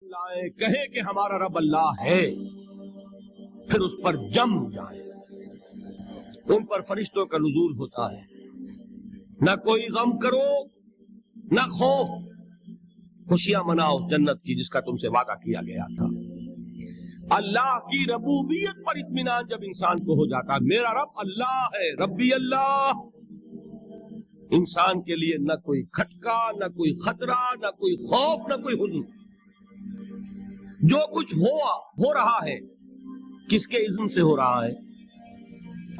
لائیں, کہیں کہ ہمارا رب اللہ ہے, پھر اس پر جم جائیں. ان پر فرشتوں کا نزول ہوتا ہے. نہ کوئی غم کرو نہ خوف, خوشیاں مناؤ جنت کی جس کا تم سے وعدہ کیا گیا تھا. اللہ کی ربوبیت پر اطمینان جب انسان کو ہو جاتا, میرا رب اللہ ہے, ربی اللہ, انسان کے لیے نہ کوئی کھٹکا, نہ کوئی خطرہ, نہ کوئی خوف, نہ کوئی حزن. جو کچھ ہو رہا ہے کس کے اذن سے ہو رہا ہے؟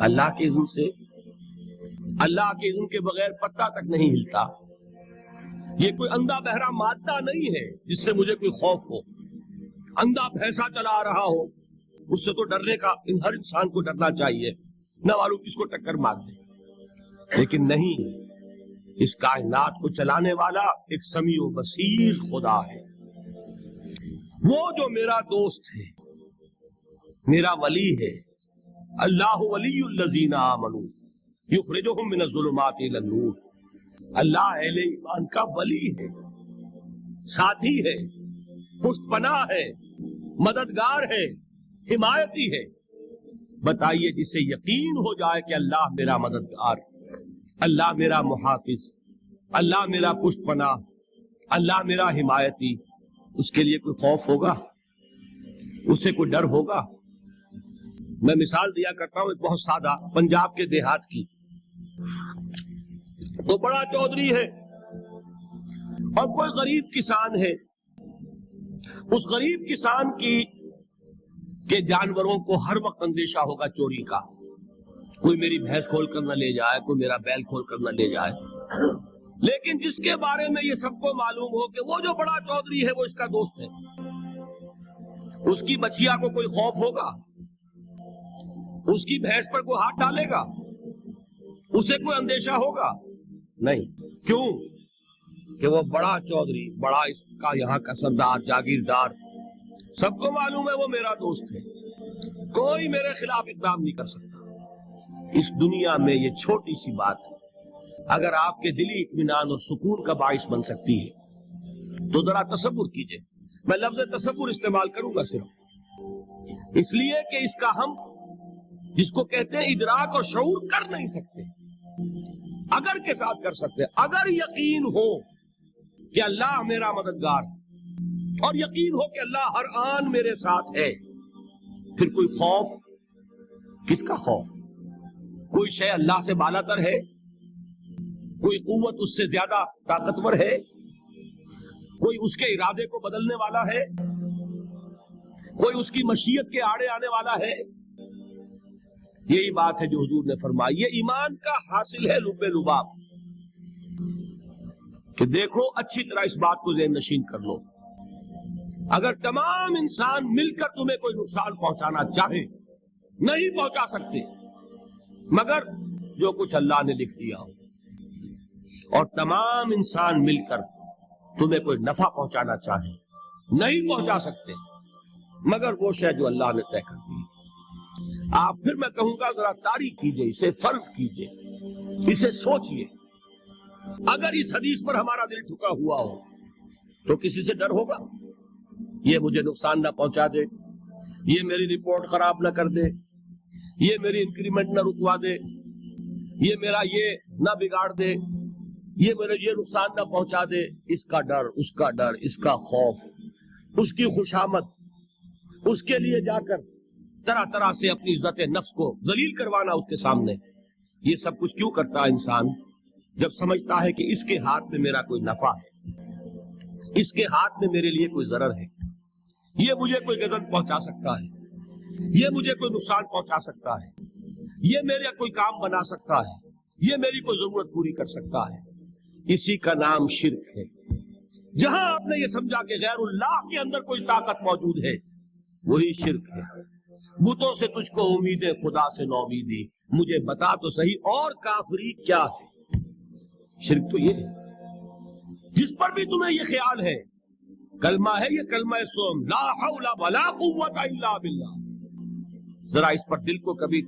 اللہ کے اذن سے. اللہ کے اذن کے بغیر پتہ تک نہیں ہلتا. یہ کوئی اندھا بہرا مادہ نہیں ہے جس سے مجھے کوئی خوف ہو. اندھا بھینسا چلا رہا ہو اس سے تو ڈرنے کا ہر انسان کو ڈرنا چاہیے, نہ معلوم کس کو ٹکر مار دے. لیکن نہیں, اس کائنات کو چلانے والا ایک سمیع و بصیر خدا ہے. وہ جو میرا دوست ہے, میرا ولی ہے. اللہ ولی الذین آمنوا یخرجہم من الظلمات الی النور. اللہ اہل ایمان کا ولی ہے, ساتھی ہے, پشت پناہ ہے, مددگار ہے, حمایتی ہے. بتائیے جسے یقین ہو جائے کہ اللہ میرا مددگار, اللہ میرا محافظ, اللہ میرا پشت پناہ, اللہ میرا حمایتی, اس کے لیے کوئی خوف ہوگا؟ اس سے کوئی ڈر ہوگا؟ میں مثال دیا کرتا ہوں ایک بہت سادہ, پنجاب کے دیہات کی. تو بڑا چودھری ہے اور کوئی غریب کسان ہے. اس غریب کسان کے جانوروں کو ہر وقت اندیشہ ہوگا چوری کا. کوئی میری بھینس کھول کر نہ لے جائے, کوئی میرا بیل کھول کر نہ لے جائے. لیکن جس کے بارے میں یہ سب کو معلوم ہو کہ وہ جو بڑا چودھری ہے وہ اس کا دوست ہے, اس کی بچیا کو کوئی خوف ہوگا؟ اس کی بھینس پر کوئی ہاتھ ڈالے گا؟ اسے کوئی اندیشہ ہوگا؟ نہیں. کیوں؟ کہ وہ بڑا چودھری, بڑا اس کا یہاں کا سردار, جاگیردار, سب کو معلوم ہے وہ میرا دوست ہے, کوئی میرے خلاف اقدام نہیں کر سکتا. اس دنیا میں یہ چھوٹی سی بات اگر آپ کے دلی اطمینان اور سکون کا باعث بن سکتی ہے تو ذرا تصور کیجئے. میں لفظ تصور استعمال کروں گا صرف اس لیے کہ اس کا ہم جس کو کہتے ہیں ادراک اور شعور کر نہیں سکتے, اگر کے ساتھ کر سکتے. اگر یقین ہو کہ اللہ میرا مددگار اور یقین ہو کہ اللہ ہر آن میرے ساتھ ہے, پھر کوئی خوف, کس کا خوف؟ کوئی شے اللہ سے بالا تر ہے؟ کوئی قوت اس سے زیادہ طاقتور ہے؟ کوئی اس کے ارادے کو بدلنے والا ہے؟ کوئی اس کی مشیت کے آڑے آنے والا ہے؟ یہی بات ہے جو حضور نے فرمائی. یہ ایمان کا حاصل ہے لب لباب, کہ دیکھو اچھی طرح اس بات کو ذہن نشین کر لو. اگر تمام انسان مل کر تمہیں کوئی نقصان پہنچانا چاہے نہیں پہنچا سکتے مگر جو کچھ اللہ نے لکھ دیا ہو, اور تمام انسان مل کر تمہیں کوئی نفع پہنچانا چاہے نہیں پہنچا سکتے مگر وہ شے جو اللہ نے طے کر دی. آپ پھر میں کہوں گا ذرا طاری کیجئے, اسے فرض کیجئے, اسے سوچئے. اگر اس حدیث پر ہمارا دل جھکا ہوا ہو تو کسی سے ڈر ہوگا؟ یہ مجھے نقصان نہ پہنچا دے, یہ میری رپورٹ خراب نہ کر دے, یہ میری انکریمنٹ نہ رکوا دے, یہ میرا یہ نہ بگاڑ دے, یہ میرے یہ نقصان نہ پہنچا دے. اس کا ڈر, اس کا ڈر, اس کا خوف, اس کی خوشامد, اس کے لیے جا کر طرح طرح سے اپنی عزت نفس کو ذلیل کروانا اس کے سامنے. یہ سب کچھ کیوں کرتا ہے انسان؟ جب سمجھتا ہے کہ اس کے ہاتھ میں میرا کوئی نفع ہے, اس کے ہاتھ میں میرے لیے کوئی ضرر ہے, یہ مجھے کوئی غضب پہنچا سکتا ہے, یہ مجھے کوئی نقصان پہنچا سکتا ہے, یہ میرا کوئی کام بنا سکتا ہے, یہ میری کوئی ضرورت پوری کر سکتا ہے. اسی کا نام شرک ہے. جہاں آپ نے یہ سمجھا کہ غیر اللہ کے اندر کوئی طاقت موجود ہے وہی شرک ہے. بتوں سے تجھ کو امیدیں, خدا سے نومیدی, مجھے بتا تو صحیح اور کافری کیا ہے. شرک تو یہ ہے جس پر بھی تمہیں یہ خیال ہے کلمہ ہے, یہ کلمہ سوم لا حول ولا قوت الا باللہ. ذرا اس پر دل کو کبھی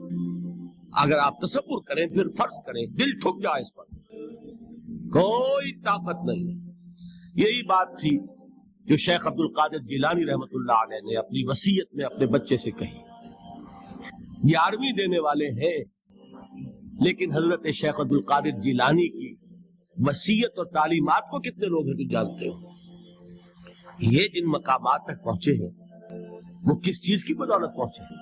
اگر آپ تصور کریں پھر فرض کریں, دل ٹھک جائے اس پر, کوئی طاقت نہیں. یہی بات تھی جو شیخ عبد القادر جیلانی رحمۃ اللہ علیہ نے اپنی وصیت میں اپنے بچے سے کہی. 11ویں دینے والے ہیں، لیکن حضرت شیخ عبد القادر جیلانی کی وصیت اور تعلیمات کو کتنے لوگ ہیں تو جانتے ہو؟ یہ جن مقامات تک پہنچے ہیں وہ کس چیز کی بدولت پہنچے ہیں؟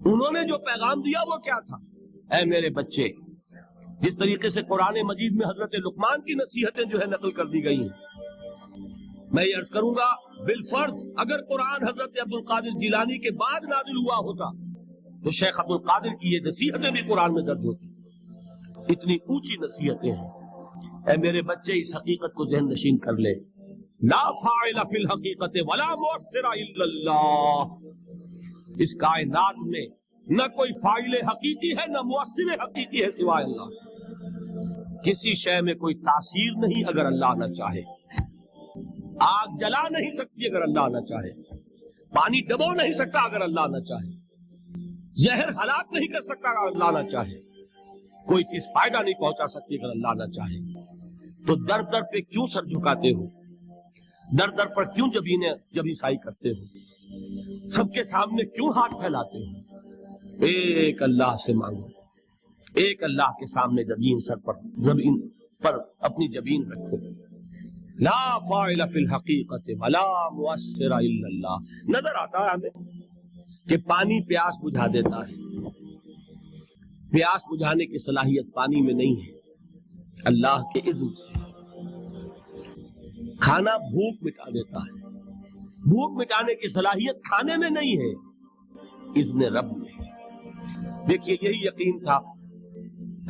انہوں نے جو پیغام دیا وہ کیا تھا؟ اے میرے بچے، جس طریقے سے قرآن مجید میں حضرت لقمان کی نصیحتیں جو ہے نقل کر دی گئی ہیں، میں یہ عرض کروں گا بالفرض اگر قرآن حضرت عبد القادر جیلانی کے بعد نازل ہوا ہوتا تو شیخ عبد القادر کی یہ نصیحتیں بھی قرآن میں درج ہوتی. اتنی اونچی نصیحتیں ہیں. اے میرے بچے، اس حقیقت کو ذہن نشین کر لے، لا فاعل فی الحقیقت ولا مؤثر الا اللہ. اس کائنات میں نہ کوئی فاعل حقیقی ہے نہ مؤثر حقیقی ہے سوائے اللہ. کسی شے میں کوئی تاثیر نہیں اگر اللہ نہ چاہے. آگ جلا نہیں سکتی اگر اللہ نہ چاہے. پانی ڈبو نہیں سکتا اگر اللہ نہ چاہے. زہر ہلاک نہیں کر سکتا اگر اللہ نہ چاہے. کوئی چیز فائدہ نہیں پہنچا سکتی اگر اللہ نہ چاہے. تو در در پہ کیوں سر جھکاتے ہو؟ در در پر کیوں جبیں سائی کرتے ہو؟ سب کے سامنے کیوں ہاتھ پھیلاتے ہو؟ ایک اللہ سے مانگو. ایک اللہ کے سامنے زمین پر اپنی جبین رکھو. لا فاعل فی الحقیقت ولا مؤثر الا اللہ. نظر آتا ہے ہمیں کہ پانی پیاس بجھا دیتا ہے. پیاس بجھانے کی صلاحیت پانی میں نہیں ہے، اللہ کے اذن سے. کھانا بھوک مٹا دیتا ہے، بھوک مٹانے کی صلاحیت کھانے میں نہیں ہے، اذن رب میں. دیکھیے یہی یقین تھا.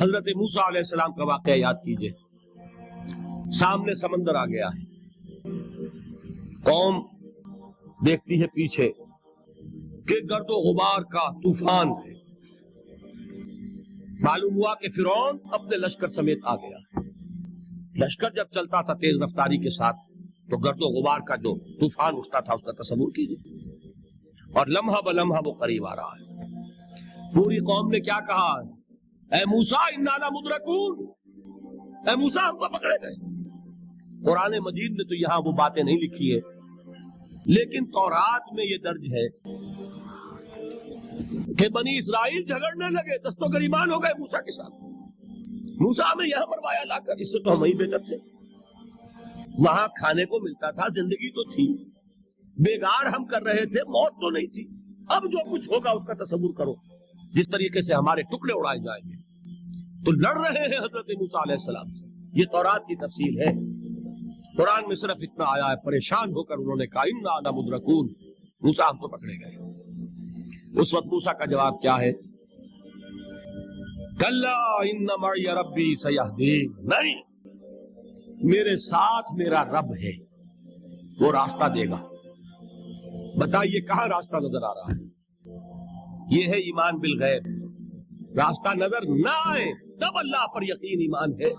حضرت موسیٰ علیہ السلام کا واقعہ یاد کیجئے. سامنے سمندر آ گیا ہے، قوم دیکھتی ہے پیچھے کہ گرد و غبار کا طوفان ہے. معلوم ہوا کہ فرعون اپنے لشکر سمیت آ گیا. لشکر جب چلتا تھا تیز رفتاری کے ساتھ تو گرد و غبار کا جو طوفان اٹھتا تھا اس کا تصور کیجیے. اور لمحہ بلمحہ وہ قریب آ رہا ہے. پوری قوم نے کیا کہا؟ اے موسیٰ انا لمدرکون، اے موسیٰ ہم کو پکڑے گئے. قرآن مجید میں تو یہاں وہ باتیں نہیں لکھی ہے، لیکن تورات میں یہ درج ہے کہ بنی اسرائیل جھگڑنے لگے، دست و گریبان ہو گئے موسیٰ کے ساتھ. موسیٰ ہمیں یہاں مروایا لا کر، اس سے تو ہم ہی بہتر تھے. وہاں کھانے کو ملتا تھا، زندگی تو تھی، بیگار ہم کر رہے تھے، موت تو نہیں تھی. اب جو کچھ ہوگا اس کا تصور کرو، جس طریقے سے ہمارے ٹکڑے اڑائے جائیں گے. تو لڑ رہے ہیں حضرت موسیٰ علیہ السلام سے. یہ تورات کی تفصیل ہے. قرآن میں صرف اتنا آیا ہے، پریشان ہو کر انہوں نے کہا انا لمدرکون، موسیٰ ہم تو پکڑے گئے. اس وقت موسیٰ کا جواب کیا ہے؟ کلا ان معی ربی سیہدین. نہیں، میرے ساتھ میرا رب ہے، وہ راستہ دے گا. بتائیے کہاں راستہ نظر آ رہا ہے؟ یہ ہے ایمان بالغیب. راستہ نظر نہ آئے تب اللہ پر یقین ایمان ہے.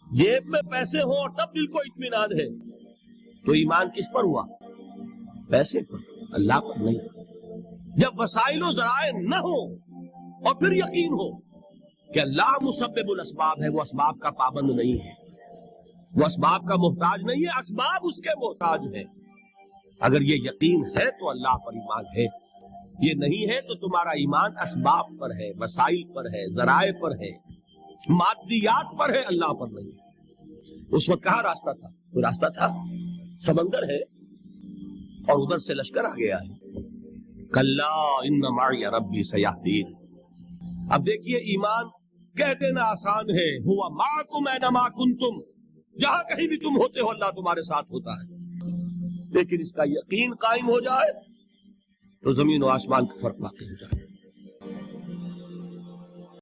جیب میں پیسے ہوں اور تب دل کو اطمینان ہے تو ایمان کس پر ہوا؟ پیسے پر، اللہ پر نہیں. جب وسائل و ذرائع نہ ہو اور پھر یقین ہو کہ اللہ مسبب الاسباب ہے، وہ اسباب کا پابند نہیں ہے، وہ اسباب کا محتاج نہیں ہے، اسباب اس کے محتاج ہے. اگر یہ یقین ہے تو اللہ پر ایمان ہے. یہ نہیں ہے تو تمہارا ایمان اسباب پر ہے، وسائل پر ہے، ذرائع پر ہے، مادیات پر ہے، اللہ پر نہیں. اس وقت کہاں راستہ تھا؟ کوئی راستہ تھا؟ سمندر ہے اور ادھر سے لشکر آ گیا ہے. کلا ان معی ربی سیہدین. اب دیکھیے ایمان کہہ دینا آسان ہے، ہوا معکم اینما کنتم، جہاں کہیں بھی تم ہوتے ہو اللہ تمہارے ساتھ ہوتا ہے. لیکن اس کا یقین قائم ہو جائے تو زمین و آسمان کا فرق واقع ہو جائے.